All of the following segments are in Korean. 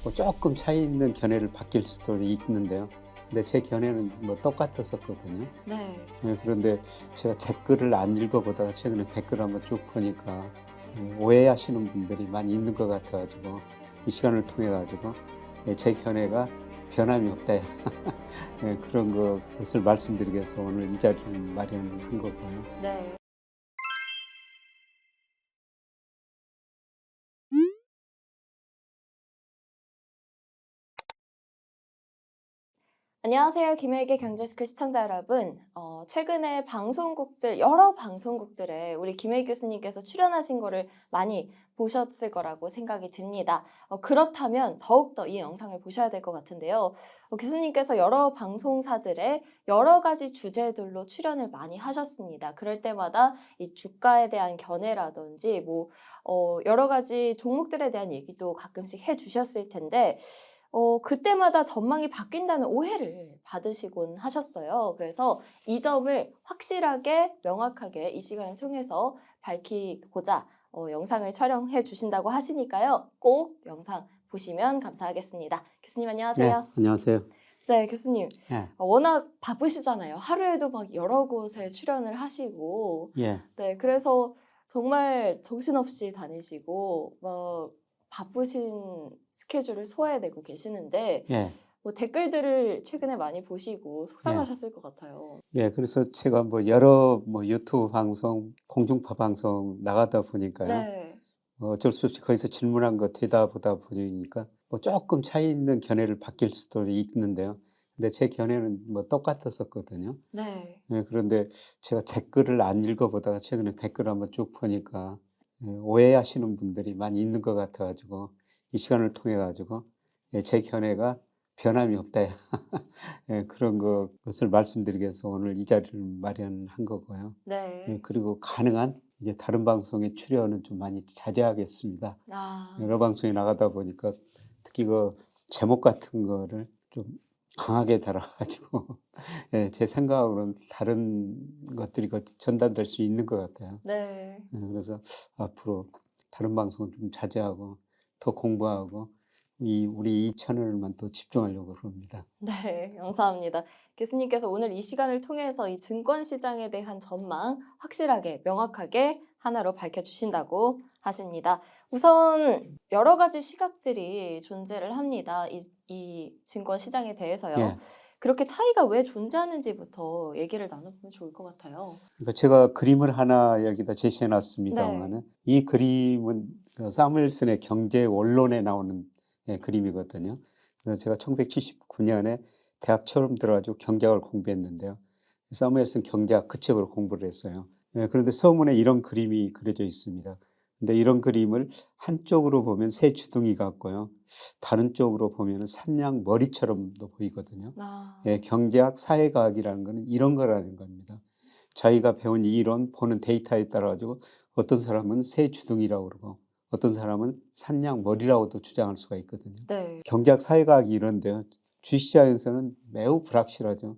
뭐 조금 차이 있는 견해를 바뀔 수도 있는데요. 근데 제 견해는 뭐 똑같았었거든요. 네. 그런데 제가 댓글을 안 읽어보다가 최근에 댓글을 한번 쭉 보니까 오해하시는 분들이 많이 있는 것 같아가지고 이 시간을 통해 가지고 제 견해가 변함이 없다. 그런 것을 말씀드리기 위해서 오늘 이 자리를 마련한 거고요. 네. 안녕하세요. 김혜익의 경제스쿨 시청자 여러분. 최근에 여러 방송국들에 우리 김혜익 교수님께서 출연하신 거를 많이 보셨을 거라고 생각이 듭니다. 그렇다면 더욱더 이 영상을 보셔야 될 것 같은데요. 교수님께서 여러 방송사들의 여러 가지 주제들로 출연을 많이 하셨습니다. 그럴 때마다 이 주가에 대한 견해라든지 여러 가지 종목들에 대한 얘기도 가끔씩 해주셨을 텐데 그때마다 전망이 바뀐다는 오해를 받으시곤 하셨어요. 그래서 이 점을 확실하게 명확하게 이 시간을 통해서 밝히고자 영상을 촬영해 주신다고 하시니까요. 꼭 영상 보시면 감사하겠습니다. 교수님 네, 안녕하세요. 안녕하세요. 네, 교수님. 예, 워낙 바쁘시잖아요. 하루에도 막 여러 곳에 출연을 하시고. 예, 네, 그래서 정말 정신없이 다니시고 바쁘신 스케줄을 소화해내고 계시는데 예, 댓글들을 최근에 많이 보시고 예. 속상하셨을 것 같아요. 그래서 제가 여러 유튜브 방송, 공중파 방송 나가다 보니까요. 네. 어쩔 수 없이 거기서 질문한 거 대답하다 보니까 조금 차이 있는 견해를 바뀔 수도 있는데요. 근데 제 견해는 똑같았었거든요. 네. 그런데 제가 댓글을 안 읽어보다가 최근에 댓글을 한번 쭉 보니까 오해하시는 분들이 많이 있는 것 같아가지고 이 시간을 통해 가지고 제 견해가 변함이 없다. 그런 것을 말씀드리기 위해서 오늘 이 자리를 마련한 거고요. 네. 그리고 가능한 이제 다른 방송에 출연은 좀 많이 자제하겠습니다. 아, 여러 방송에 나가다 보니까 특히 그 제목 같은 거를 좀 강하게 달아가지고 제 생각으로는 다른 것들이 전달될 수 있는 것 같아요. 네. 그래서 앞으로 다른 방송은 좀 자제하고 더 공부하고 우리 이 채널만 더 집중하려고 합니다. 네, 감사합니다. 교수님께서 오늘 이 시간을 통해서 이 증권 시장에 대한 전망 확실하게 명확하게 하나로 밝혀주신다고 하십니다. 우선 여러 가지 시각들이 존재를 합니다. 이 증권 시장에 대해서요. 예. 그렇게 차이가 왜 존재하는지부터 얘기를 나눠보면 좋을 것 같아요. 그러니까 제가 그림을 하나 여기다 제시해 네. 놨습니다만은 이 그림은 그 사무엘슨의 경제 원론에 나오는 그림이거든요. 그래서 제가 1979년에 대학 처음 들어가지고 경제학을 공부했는데요. 사무엘슨 경제학 그 책으로 공부를 했어요. 그런데 서문에 이런 그림이 그려져 있습니다. 근데 이런 그림을 한쪽으로 보면 새 주둥이 같고요. 다른 쪽으로 보면 산양 머리처럼도 보이거든요. 아, 경제학, 사회과학이라는 거는 이런 거라는 겁니다. 자기가 배운 이 이론, 보는 데이터에 따라 가지고 어떤 사람은 새 주둥이라고 그러고 어떤 사람은 산양 머리라고도 주장할 수가 있거든요. 네. 경제학, 사회과학이 이런데요. 주식시장에서는 매우 불확실하죠.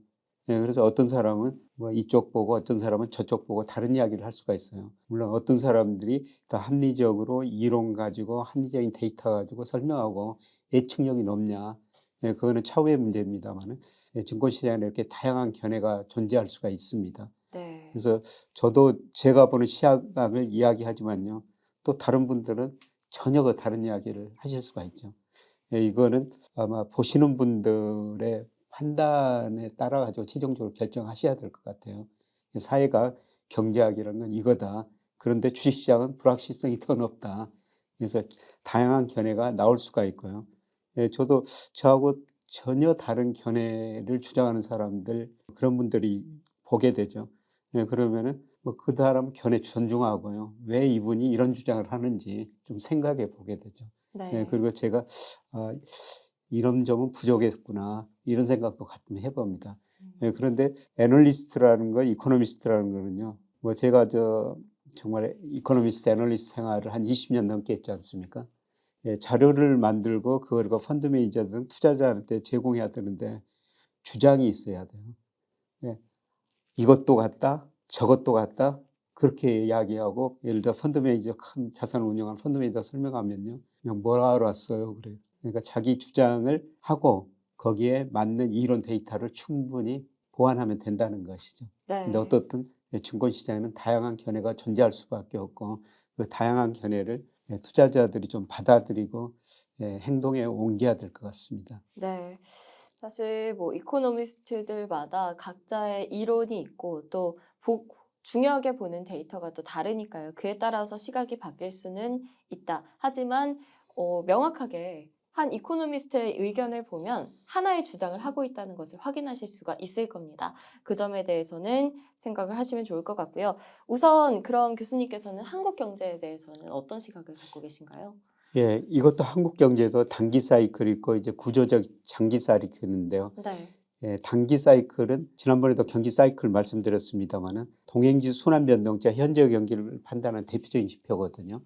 그래서 어떤 사람은 이쪽 보고 어떤 사람은 저쪽 보고 다른 이야기를 할 수가 있어요. 물론 어떤 사람들이 더 합리적으로 이론 가지고 합리적인 데이터 가지고 설명하고 예측력이 높냐. 그거는 차후의 문제입니다만 증권시장에 이렇게 다양한 견해가 존재할 수가 있습니다. 네. 그래서 저도 제가 보는 시각을 이야기하지만요. 또 다른 분들은 전혀 그 다른 이야기를 하실 수가 있죠. 이거는 아마 보시는 분들의 판단에 따라 가지고 최종적으로 결정하셔야 될 것 같아요. 사회가 경제학이라는 건 이거다. 그런데 주식시장은 불확실성이 더 높다. 그래서 다양한 견해가 나올 수가 있고요. 저도 저하고 전혀 다른 견해를 주장하는 사람들 그런 분들이 보게 되죠. 그러면은 그 사람 견해 존중하고요. 왜 이분이 이런 주장을 하는지 좀 생각해 보게 되죠. 네. 그리고 제가 아, 이런 점은 부족했구나 이런 생각도 가끔 해봅니다. 음. 그런데 애널리스트라는 거, 이코노미스트라는 거는요. 제가 정말 이코노미스트, 애널리스트 생활을 한 20년 넘게 했지 않습니까? 자료를 만들고 그걸 펀드 매니저든 투자자한테 제공해야 되는데 주장이 있어야 돼요. 예, 이것도 같다, 저것도 같다 그렇게 이야기하고 예를 들어 펀드 매니저 큰 자산을 운영하는 펀드 매니저 설명하면요. 그냥 뭐라 알았어요 그래요. 그러니까 자기 주장을 하고 거기에 맞는 이론 데이터를 충분히 보완하면 된다는 것이죠. 근데 네. 어떻든 증권시장에는 다양한 견해가 존재할 수밖에 없고 그 다양한 견해를 투자자들이 좀 받아들이고 행동에 옮겨야 될 것 같습니다. 네. 사실 뭐 이코노미스트들마다 각자의 이론이 있고 또 중요하게 보는 데이터가 또 다르니까요. 그에 따라서 시각이 바뀔 수는 있다. 하지만 명확하게 한 이코노미스트의 의견을 보면 하나의 주장을 하고 있다는 것을 확인하실 수가 있을 겁니다. 그 점에 대해서는 생각을 하시면 좋을 것 같고요. 우선 그럼 교수님께서는 한국 경제에 대해서는 어떤 시각을 갖고 계신가요? 예, 이것도 한국 경제도 단기 사이클이 있고 이제 구조적 장기 사이클이 있는데요. 네. 예, 단기 사이클은 지난번에도 경기 사이클 말씀드렸습니다만은 동행지 순환 변동자 현재 경기를 판단하는 대표적인 지표거든요.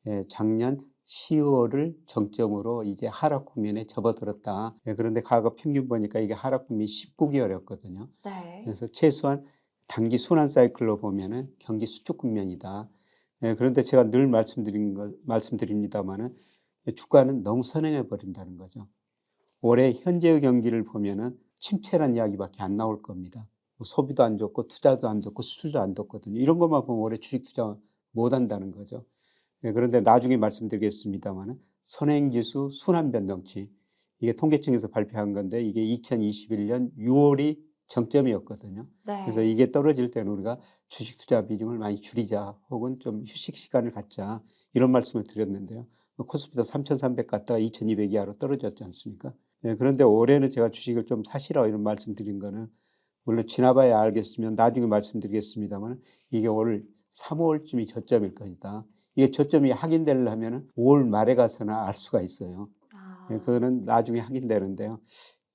예, 작년 10월을 정점으로 이제 하락 국면에 접어들었다. 예, 그런데 과거 평균 보니까 이게 하락 국면이 19개월이었거든요. 네. 그래서 최소한 단기 순환 사이클로 보면은 경기 수축 국면이다. 예, 그런데 제가 늘 말씀드립니다만은 주가는 너무 선행해 버린다는 거죠. 올해 현재의 경기를 보면은 침체란 이야기밖에 안 나올 겁니다. 뭐 소비도 안 좋고 투자도 안 좋고 수출도 안 좋거든요. 이런 것만 보면 올해 주식 투자 못 한다는 거죠. 예, 그런데 나중에 말씀드리겠습니다만은 선행지수 순환 변동치 이게 통계청에서 발표한 건데 이게 2021년 6월이 정점이었거든요. 그래서 네. 이게 떨어질 때는 우리가 주식 투자 비중을 많이 줄이자 혹은 좀 휴식 시간을 갖자 이런 말씀을 드렸는데요. 코스피도 3,300 갔다가 2,200 이하로 떨어졌지 않습니까? 예, 그런데 올해는 제가 주식을 좀 사시라 이런 말씀 드린 거는 물론 지나봐야 알겠으면 나중에 말씀드리겠습니다만 이게 올 3월쯤이 저점일 것이다. 이게 저점이 확인되려면 5월 말에 가서나 알 수가 있어요. 예, 아. 그거는 나중에 확인되는데요.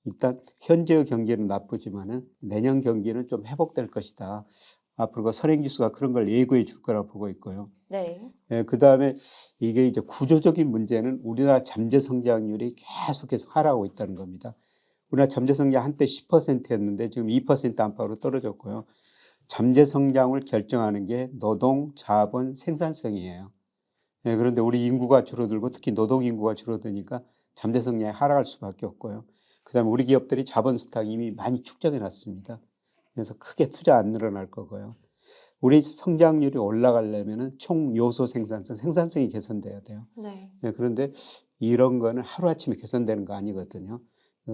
일단 현재의 경기는 나쁘지만은 내년 경기는 좀 회복될 것이다. 앞으로 그 선행지수가 그런 걸 예고해 줄 거라고 보고 있고요. 네. 예, 그다음에 이게 이제 구조적인 문제는 우리나라 잠재 성장률이 계속해서 하락하고 있다는 겁니다. 우리나라 잠재 성장 한때 10%였는데 지금 2% 안팎으로 떨어졌고요. 잠재 성장을 결정하는 게 노동, 자본, 생산성이에요. 예, 그런데 우리 인구가 줄어들고 특히 노동 인구가 줄어드니까 잠재 성장이 하락할 수밖에 없고요. 그다음에 우리 기업들이 자본 스탁 이미 많이 축적해 놨습니다. 그래서 크게 투자 안 늘어날 거고요. 우리 성장률이 올라가려면은 총 요소 생산성이 개선돼야 돼요. 네. 예, 그런데 이런 거는 하루아침에 개선되는 거 아니거든요.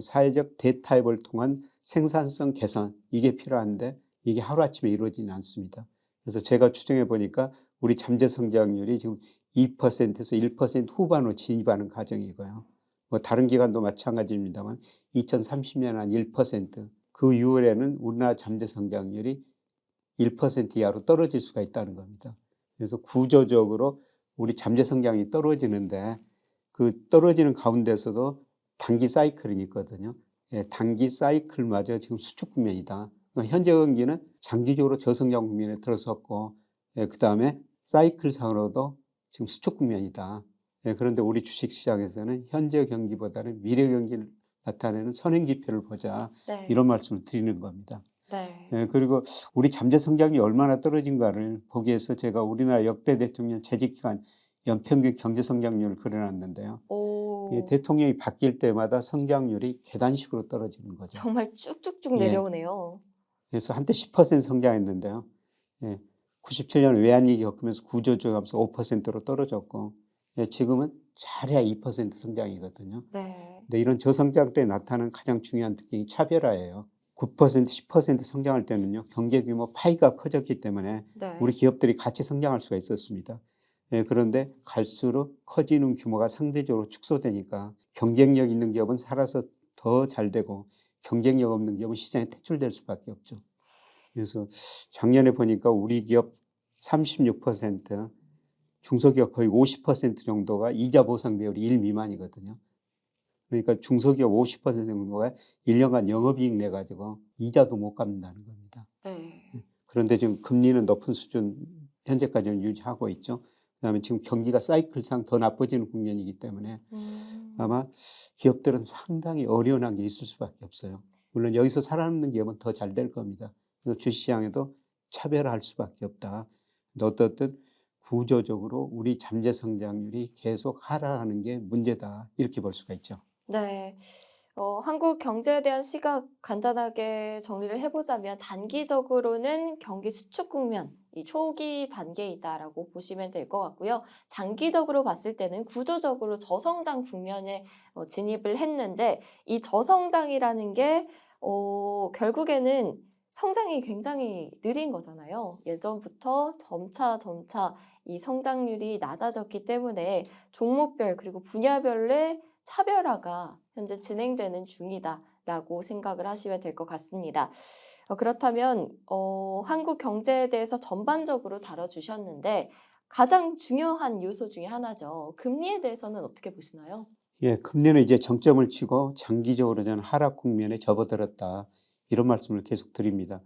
사회적 대타협을 통한 생산성 개선 이게 필요한데 이게 하루아침에 이루어지지 않습니다. 그래서 제가 추정해 보니까 우리 잠재 성장률이 지금 2%에서 1% 후반으로 진입하는 과정이고요. 뭐 다른 기관도 마찬가지입니다만 2030년 한 1%, 그 이후에는 우리나라 잠재 성장률이 1% 이하로 떨어질 수가 있다는 겁니다. 그래서 구조적으로 우리 잠재 성장이 떨어지는데 그 떨어지는 가운데서도 단기 사이클이 있거든요. 예, 단기 사이클마저 지금 수축 국면이다. 그러니까 현재 경기는 장기적으로 저성장 국면에 들어섰고, 예, 그 다음에 사이클상으로도 지금 수축 국면이다. 예, 그런데 우리 주식시장에서는 현재 경기보다는 미래 경기를 나타내는 선행지표를 보자. 네. 이런 말씀을 드리는 겁니다. 네. 예, 그리고 우리 잠재 성장이 얼마나 떨어진가를 보기 위해서 제가 우리나라 역대 대통령 재직기간 연평균 경제 성장률을 그려놨는데요. 이 오. 대통령이 바뀔 때마다 성장률이 계단식으로 떨어지는 거죠. 정말 쭉쭉쭉 예. 내려오네요. 그래서 한때 10% 성장했는데요. 예. 97년 외환위기 겪으면서 구조조정하면서 5%로 떨어졌고, 예, 지금은 잘해야 2% 성장이거든요. 네. 근데 이런 저성장 때 나타나는 가장 중요한 특징이 차별화예요. 9%, 10% 성장할 때는요, 경제 규모 파이가 커졌기 때문에 네. 우리 기업들이 같이 성장할 수가 있었습니다. 예, 그런데 갈수록 커지는 규모가 상대적으로 축소되니까 경쟁력 있는 기업은 살아서 더 잘 되고 경쟁력 없는 기업은 시장에 퇴출될 수밖에 없죠. 그래서 작년에 보니까 우리 기업 36%, 중소기업 거의 50% 정도가 이자 보상 비율이 1 미만이거든요. 그러니까 중소기업 50% 정도가 1년간 영업이익 내가지고 이자도 못 갚는다는 겁니다. 네. 그런데 지금 금리는 높은 수준 현재까지는 유지하고 있죠. 그다음에 지금 경기가 사이클상 더 나빠지는 국면이기 때문에 아마 기업들은 상당히 어려운 게 있을 수밖에 없어요. 물론 여기서 살아남는 기업은 더 잘 될 겁니다. 그래서 주시장에도 차별화할 수밖에 없다. 어떻든 구조적으로 우리 잠재 성장률이 계속 하락하는 게 문제다. 이렇게 볼 수가 있죠. 네. 한국 경제에 대한 시각 간단하게 정리를 해보자면 단기적으로는 경기 수축 국면, 이 초기 단계이다라고 보시면 될 것 같고요. 장기적으로 봤을 때는 구조적으로 저성장 국면에 진입을 했는데 이 저성장이라는 게 결국에는 성장이 굉장히 느린 거잖아요. 예전부터 점차 이 성장률이 낮아졌기 때문에 종목별 그리고 분야별의 차별화가 현재 진행되는 중이다라고 생각을 하시면 될 것 같습니다. 그렇다면 한국 경제에 대해서 전반적으로 다뤄주셨는데 가장 중요한 요소 중에 하나죠. 금리에 대해서는 어떻게 보시나요? 예, 금리는 이제 정점을 치고 장기적으로 저는 하락 국면에 접어들었다. 이런 말씀을 계속 드립니다.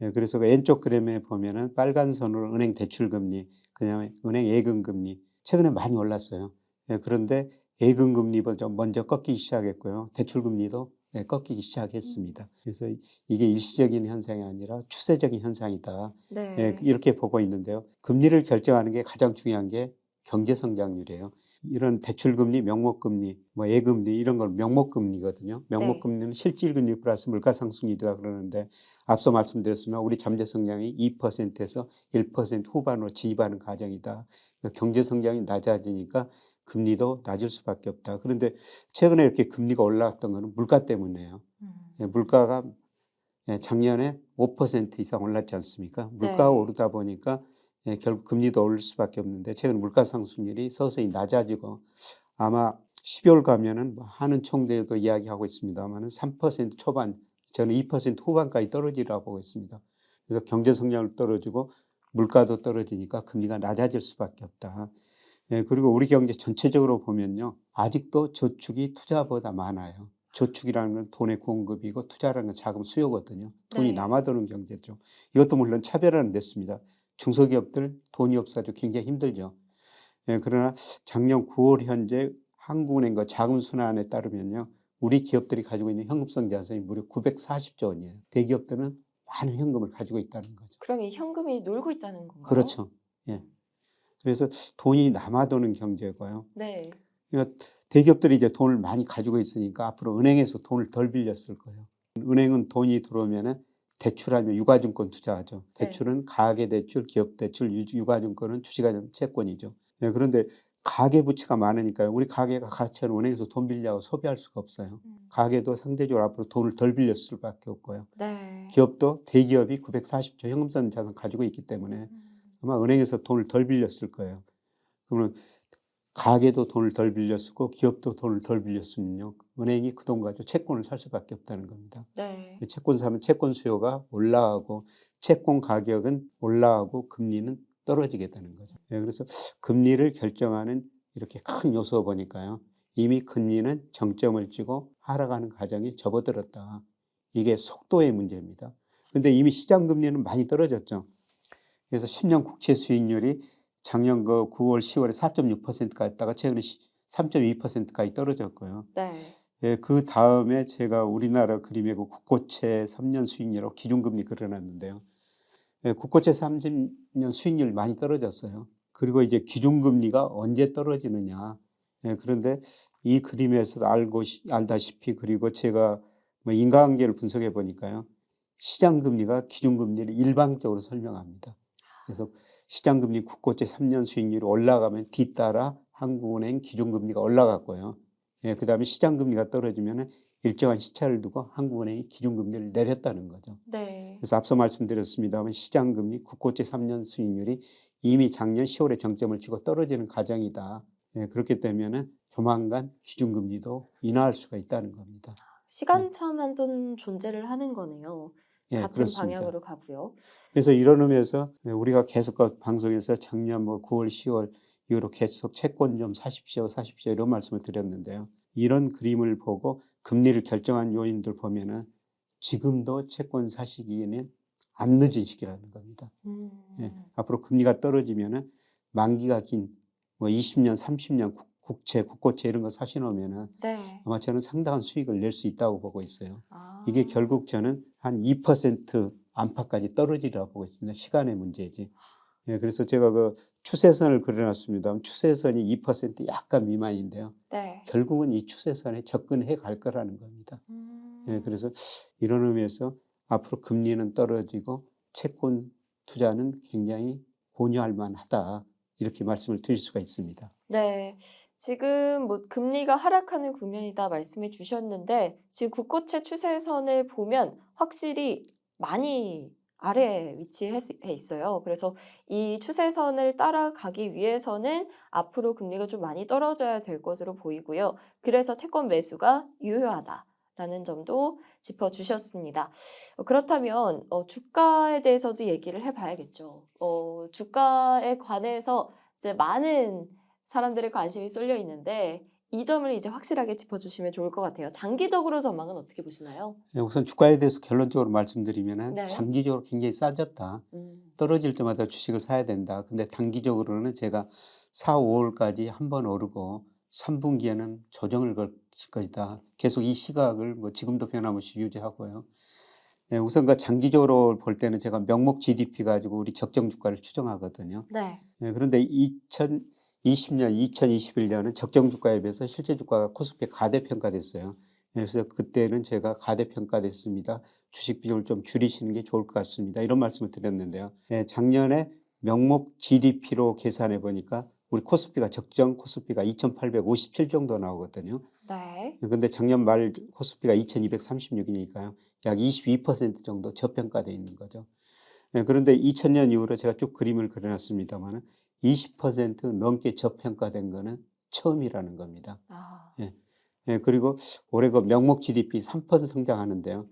예, 그래서 그 왼쪽 그림에 보면은 빨간 선으로 은행 대출금리, 그냥 은행 예금금리 최근에 많이 올랐어요. 예, 그런데 예금금리보다 먼저 꺾이기 시작했고요. 대출금리도 꺾이기 시작했습니다. 그래서 이게 일시적인 현상이 아니라 추세적인 현상이다. 예, 네. 이렇게 보고 있는데요. 금리를 결정하는 게 가장 중요한 게 경제 성장률이에요. 이런 대출금리, 명목금리, 뭐 예금리 이런 걸 명목금리거든요. 명목금리는 실질금리 플러스 물가상승률이다 그러는데 앞서 말씀드렸지만 우리 잠재 성장이 2%에서 1% 후반으로 진입하는 과정이다. 그러니까 경제 성장이 낮아지니까 금리도 낮을 수밖에 없다. 그런데 최근에 이렇게 금리가 올라왔던 것은 물가 때문이에요. 물가가 작년에 5% 이상 올랐지 않습니까? 물가가 네. 오르다 보니까 결국 금리도 오를 수밖에 없는데 최근 물가 상승률이 서서히 낮아지고 아마 12월 가면은 하는 총재도 이야기하고 있습니다만은 3% 초반, 저는 2% 후반까지 떨어지라고 보고 있습니다. 그래서 경제 성장률 떨어지고 물가도 떨어지니까 금리가 낮아질 수밖에 없다. 그리고 우리 경제 전체적으로 보면요. 아직도 저축이 투자보다 많아요. 저축이라는 건 돈의 공급이고 투자라는 건 자금 수요거든요. 돈이 네. 남아도는 경제죠. 이것도 물론 차별화는 됐습니다. 중소기업들 돈이 없어서 굉장히 힘들죠. 그러나 작년 9월 현재 한국은행과 자금순환에 따르면요. 우리 기업들이 가지고 있는 현금성 자산이 무려 940조 원이에요. 대기업들은 많은 현금을 가지고 있다는 거죠. 그럼 이 현금이 놀고 있다는 건가요? 그렇죠. 예. 그래서 돈이 남아도는 경제고요. 네. 그러니까 대기업들이 이제 돈을 많이 가지고 있으니까 앞으로 은행에서 돈을 덜 빌렸을 거예요. 은행은 돈이 들어오면은 대출하면 유가증권 투자하죠. 네. 대출은 가계대출, 기업대출, 유가증권은 주식화점 채권이죠. 그런데 가계부채가 많으니까요. 우리 가계가 가치는 은행에서 돈 빌려고 소비할 수가 없어요. 가계도 상대적으로 앞으로 돈을 덜 빌렸을 수밖에 없고요. 네. 기업도 대기업이 940조 현금성 자산 가지고 있기 때문에 아마 은행에서 돈을 덜 빌렸을 거예요. 그러면 가게도 돈을 덜 빌렸고 기업도 돈을 덜 빌렸으면요. 은행이 그 돈 가지고 채권을 살 수밖에 없다는 겁니다. 네. 채권 사면 채권 수요가 올라가고 채권 가격은 올라가고 금리는 떨어지게 되는 거죠. 그래서 금리를 결정하는 이렇게 큰 요소 보니까요. 이미 금리는 정점을 찍고 하락하는 과정에 접어들었다. 이게 속도의 문제입니다. 그런데 이미 시장 금리는 많이 떨어졌죠. 그래서 10년 국채 수익률이 작년 그 9월, 10월에 4.6%가 있다가 최근에 3.2%까지 떨어졌고요. 네. 그 다음에 제가 우리나라 그림에 그 국고채 3년 수익률하고 기준금리 그려놨는데요. 국고채 30년 수익률 많이 떨어졌어요. 그리고 이제 기준금리가 언제 떨어지느냐. 그런데 이 그림에서 알다시피 그리고 제가 뭐 인과관계를 분석해 보니까요. 시장금리가 기준금리를 일방적으로 설명합니다. 그래서 시장금리 국고채 3년 수익률이 올라가면 뒤따라 한국은행 기준금리가 올라갔고요. 그다음에 시장금리가 떨어지면 일정한 시차를 두고 한국은행이 기준금리를 내렸다는 거죠. 네. 그래서 앞서 말씀드렸습니다만 시장금리 국고채 3년 수익률이 이미 작년 10월에 정점을 치고 떨어지는 과정이다. 그렇기 때문에 조만간 기준금리도 인하할 수가 있다는 겁니다. 시간차만 좀 존재를 하는 거네요. 같은 그렇습니다. 방향으로 가고요. 그래서 이런 의미에서 우리가 계속 방송에서 작년 9월, 10월 이후로 계속 채권 좀 사십시오 이런 말씀을 드렸는데요. 이런 그림을 보고 금리를 결정한 요인들 보면은 지금도 채권 사시기에는 안 늦은 시기라는 겁니다. 앞으로 금리가 떨어지면은 만기가 긴 뭐 20년, 30년 국채, 국고채 이런 거 사시놓으면은 네. 아마 저는 상당한 수익을 낼 수 있다고 보고 있어요. 아. 이게 결국 저는 한 2% 안팎까지 떨어지리라고 보고 있습니다. 시간의 문제지. 예, 그래서 제가 그 추세선을 그려놨습니다. 추세선이 2% 약간 미만인데요. 네. 결국은 이 추세선에 접근해 갈 거라는 겁니다. 예, 그래서 이런 의미에서 앞으로 금리는 떨어지고 채권 투자는 굉장히 고려할 만하다. 이렇게 말씀을 드릴 수가 있습니다. 네. 지금 뭐 금리가 하락하는 국면이다 말씀해 주셨는데 지금 국고채 추세선을 보면 확실히 많이 아래에 위치해 있어요. 그래서 이 추세선을 따라가기 위해서는 앞으로 금리가 좀 많이 떨어져야 될 것으로 보이고요. 그래서 채권 매수가 유효하다라는 점도 짚어주셨습니다. 그렇다면 주가에 대해서도 얘기를 해봐야겠죠. 주가에 관해서 이제 많은 사람들의 관심이 쏠려 있는데 이 점을 이제 확실하게 짚어주시면 좋을 것 같아요. 장기적으로 전망은 어떻게 보시나요? 예, 우선 주가에 대해서 결론적으로 말씀드리면 네. 장기적으로 굉장히 싸졌다. 떨어질 때마다 주식을 사야 된다. 근데 단기적으로는 제가 4, 5월까지 한번 오르고 3분기에는 조정을 거칠 것이다. 계속 이 시각을 뭐 지금도 변함없이 유지하고요. 예, 우선 그 장기적으로 볼 때는 제가 명목 GDP 가지고 우리 적정 주가를 추정하거든요. 네. 예, 그런데 2020년, 2021년은 적정 주가에 비해서 실제 주가가 코스피 가대평가됐어요. 그래서 그때는 제가 가대평가됐습니다. 주식 비중을 좀 줄이시는 게 좋을 것 같습니다. 이런 말씀을 드렸는데요. 예, 작년에 명목 GDP로 계산해 보니까 우리 코스피가 적정 코스피가 2,857 정도 나오거든요. 네. 근데 작년 말 코스피가 2,236이니까요. 약 22% 정도 저평가되어 있는 거죠. 예, 그런데 2000년 이후로 제가 쭉 그림을 그려놨습니다만 20% 넘게 저평가된 거는 처음이라는 겁니다. 아, 예. 예, 그리고 올해 그 명목 GDP 3% 성장하는데요.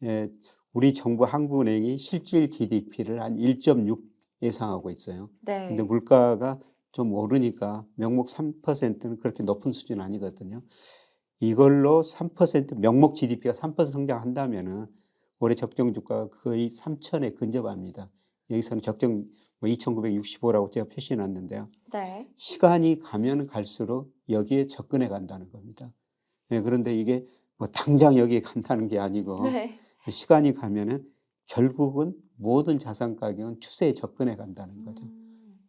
예, 우리 정부 한국은행이 실질 GDP를 한 1.6 예상하고 있어요. 근데 네. 물가가 좀 오르니까 명목 3%는 그렇게 높은 수준 아니거든요. 이걸로 3% 명목 GDP가 3% 성장한다면은 올해 적정 주가가 거의 3천에 근접합니다. 여기서는 적정 뭐 2,965라고 제가 표시해 놨는데요. 네. 시간이 가면 갈수록 여기에 접근해 간다는 겁니다. 예, 그런데 이게 뭐 당장 여기에 간다는 게 아니고 네. 시간이 가면은 결국은 모든 자산 가격은 추세에 접근해 간다는 거죠.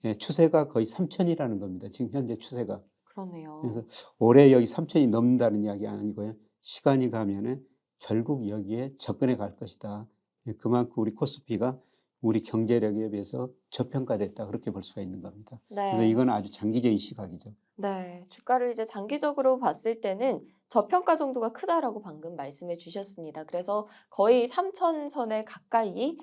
예, 추세가 거의 3천이라는 겁니다. 지금 현재 추세가. 그러네요. 그래서 올해 여기 3천이 넘는다는 이야기 아니고요. 시간이 가면은 결국 여기에 접근해 갈 것이다. 예, 그만큼 우리 코스피가 우리 경제력에 비해서 저평가됐다. 그렇게 볼 수가 있는 겁니다. 그래서 네. 이건 아주 장기적인 시각이죠. 네. 주가를 이제 장기적으로 봤을 때는 저평가 정도가 크다라고 방금 말씀해 주셨습니다. 그래서 거의 3,000선에 가까이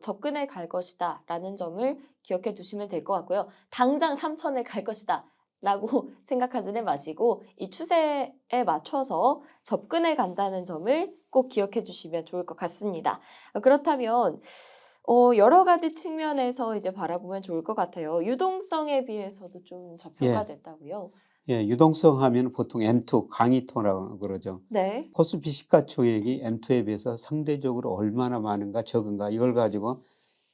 접근해 갈 것이다라는 점을 기억해 두시면 될 것 같고요. 당장 3,000을 갈 것이다라고 생각하지는 마시고 이 추세에 맞춰서 접근해 간다는 점을 꼭 기억해 주시면 좋을 것 같습니다. 그렇다면 여러 가지 측면에서 이제 바라보면 좋을 것 같아요. 유동성에 비해서도 좀 예, 저평가됐다고요? 예, 유동성 하면 보통 M2, 강의토라고 그러죠. 네. 코스피 시가총액이 M2에 비해서 상대적으로 얼마나 많은가 적은가 이걸 가지고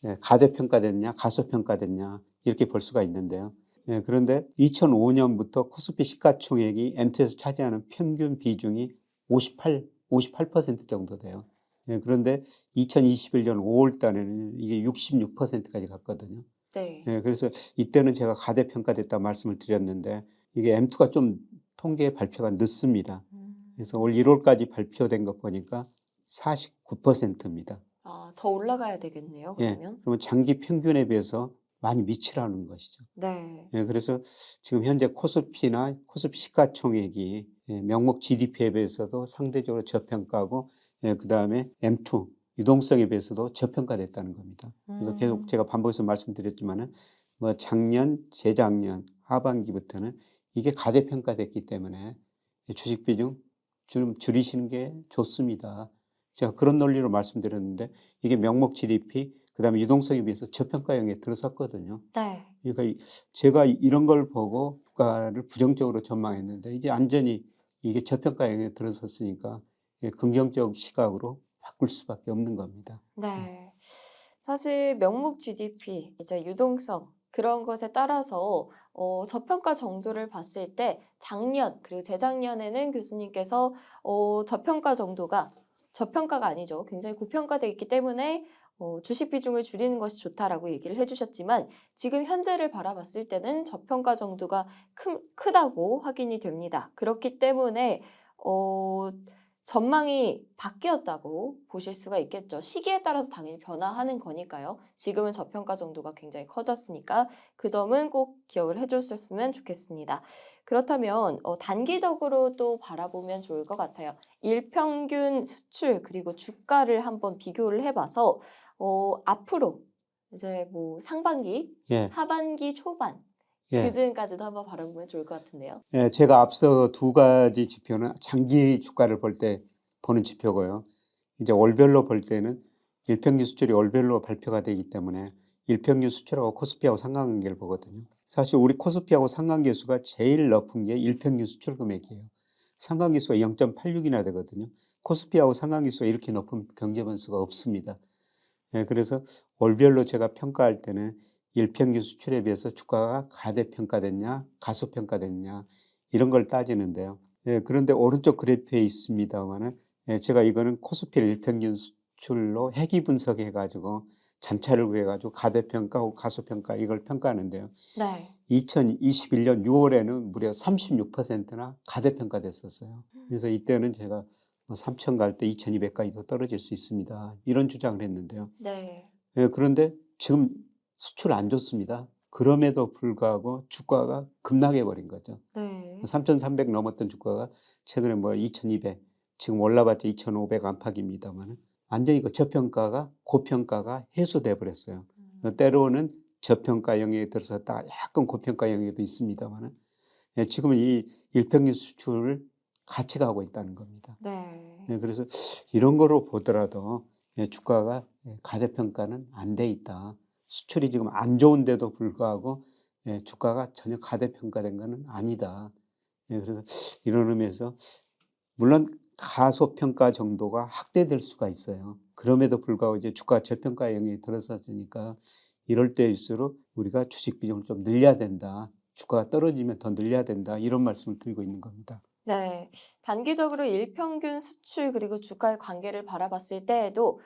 예, 가대평가됐냐 가소평가됐냐 이렇게 볼 수가 있는데요. 예, 그런데 2005년부터 코스피 시가총액이 M2에서 차지하는 평균 비중이 58% 정도 돼요. 예, 그런데 2021년 5월 달에는 이게 66%까지 갔거든요. 네. 예, 그래서 이때는 제가 가대평가됐다 말씀을 드렸는데 이게 M2가 좀 통계 발표가 늦습니다. 그래서 올 1월까지 발표된 것 보니까 49%입니다. 아, 더 올라가야 되겠네요, 예, 그러면. 그러면 장기 평균에 비해서 많이 미치라는 것이죠. 네. 예, 그래서 지금 현재 코스피나 코스피 시가총액이 예, 명목 GDP에 비해서도 상대적으로 저평가하고 예, 그다음에 M2 유동성에 비해서도 저평가됐다는 겁니다. 그래서 계속 제가 반복해서 말씀드렸지만은 뭐 작년, 재작년 하반기부터는 이게 가대평가됐기 때문에 주식 비중 좀 줄이시는 게 좋습니다. 제가 그런 논리로 말씀드렸는데 이게 명목 GDP 그다음에 유동성에 비해서 저평가형에 들어섰거든요. 네. 그러니까 제가 이런 걸 보고 주가를 부정적으로 전망했는데 이제 완전히 이게 저평가형에 들어섰으니까 예, 긍정적 시각으로 바꿀 수밖에 없는 겁니다. 네. 사실 명목 GDP, 이제 유동성 그런 것에 따라서 저평가 정도를 봤을 때 작년 그리고 재작년에는 교수님께서 저평가가 아니죠. 굉장히 고평가돼 있기 때문에 주식 비중을 줄이는 것이 좋다라고 얘기를 해주셨지만 지금 현재를 바라봤을 때는 저평가 정도가 크다고 확인이 됩니다. 그렇기 때문에 전망이 바뀌었다고 보실 수가 있겠죠. 시기에 따라서 당연히 변화하는 거니까요. 지금은 저평가 정도가 굉장히 커졌으니까 그 점은 꼭 기억을 해주셨으면 좋겠습니다. 그렇다면 단기적으로 또 바라보면 좋을 것 같아요. 일평균 수출 그리고 주가를 한번 비교를 해봐서 앞으로 이제 뭐 상반기, 예, 하반기 초반 예. 그즈음까지도 한번 바라보면 좋을 것 같은데요. 예, 제가 앞서 두 가지 지표는 장기 주가를 볼 때 보는 지표고요. 이제 월별로 볼 때는 일평균 수출이 월별로 발표가 되기 때문에 일평균 수출하고 코스피하고 상관관계를 보거든요. 사실 우리 코스피하고 상관계수가 제일 높은 게 일평균 수출 금액이에요. 상관계수가 0.86이나 되거든요. 코스피하고 상관계수가 이렇게 높은 경제변수가 없습니다. 예, 그래서 월별로 제가 평가할 때는 일평균 수출에 비해서 주가가 가대평가됐냐, 가소평가됐냐 이런 걸 따지는데요. 예, 그런데 오른쪽 그래프에 있습니다만은 제가 이거는 코스피를 일평균 수출로 회귀 분석해 가지고 잔차를 구해 가지고 가대평가하고 가소평가 이걸 평가하는데요. 네. 2021년 6월에는 무려 36%나 가대평가됐었어요. 그래서 이때는 제가 3,000 갈 때 2,200까지도 떨어질 수 있습니다. 이런 주장을 했는데요. 네. 예, 그런데 지금 수출 안 좋습니다. 그럼에도 불구하고 주가가 급락해 버린 거죠. 네. 3,300 넘었던 주가가 최근에 뭐 2,200, 지금 올라봤자 2,500 안팎입니다만 완전히 그 저평가가 고평가가 해소돼 버렸어요. 때로는 저평가 영역에 들어섰다가 약간 고평가 영역에도 있습니다만 지금은 이 일평균 수출을 같이 가고 있다는 겁니다. 네. 그래서 이런 거로 보더라도 주가가 가대평가는 안 돼 있다. 수출이 지금 안 좋은데도 불구하고 주가가 전혀 가대평가된 것은 아니다. 그래서 이런 의미에서 물론 가소평가 정도가 확대될 수가 있어요. 그럼에도 불구하고 이제 주가 저평가 영역에 들어섰으니까 이럴 때일수록 우리가 주식 비중을 좀 늘려야 된다. 주가가 떨어지면 더 늘려야 된다. 이런 말씀을 드리고 있는 겁니다. 네. 단기적으로 일평균 수출 그리고 주가의 관계를 바라봤을 때에도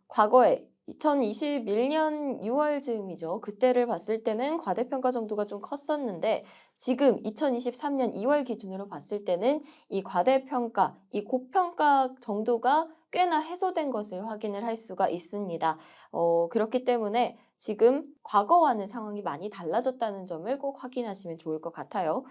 과거에 2021년 6월 즈음이죠. 그때를 봤을 때는 과대평가 정도가 좀 컸었는데 지금 2023년 2월 기준으로 봤을 때는 이 과대평가, 이 고평가 정도가 꽤나 해소된 것을 확인을 할 수가 있습니다. 그렇기 때문에 지금 과거와는 상황이 많이 달라졌다는 점을 꼭 확인하시면 좋을 것 같아요.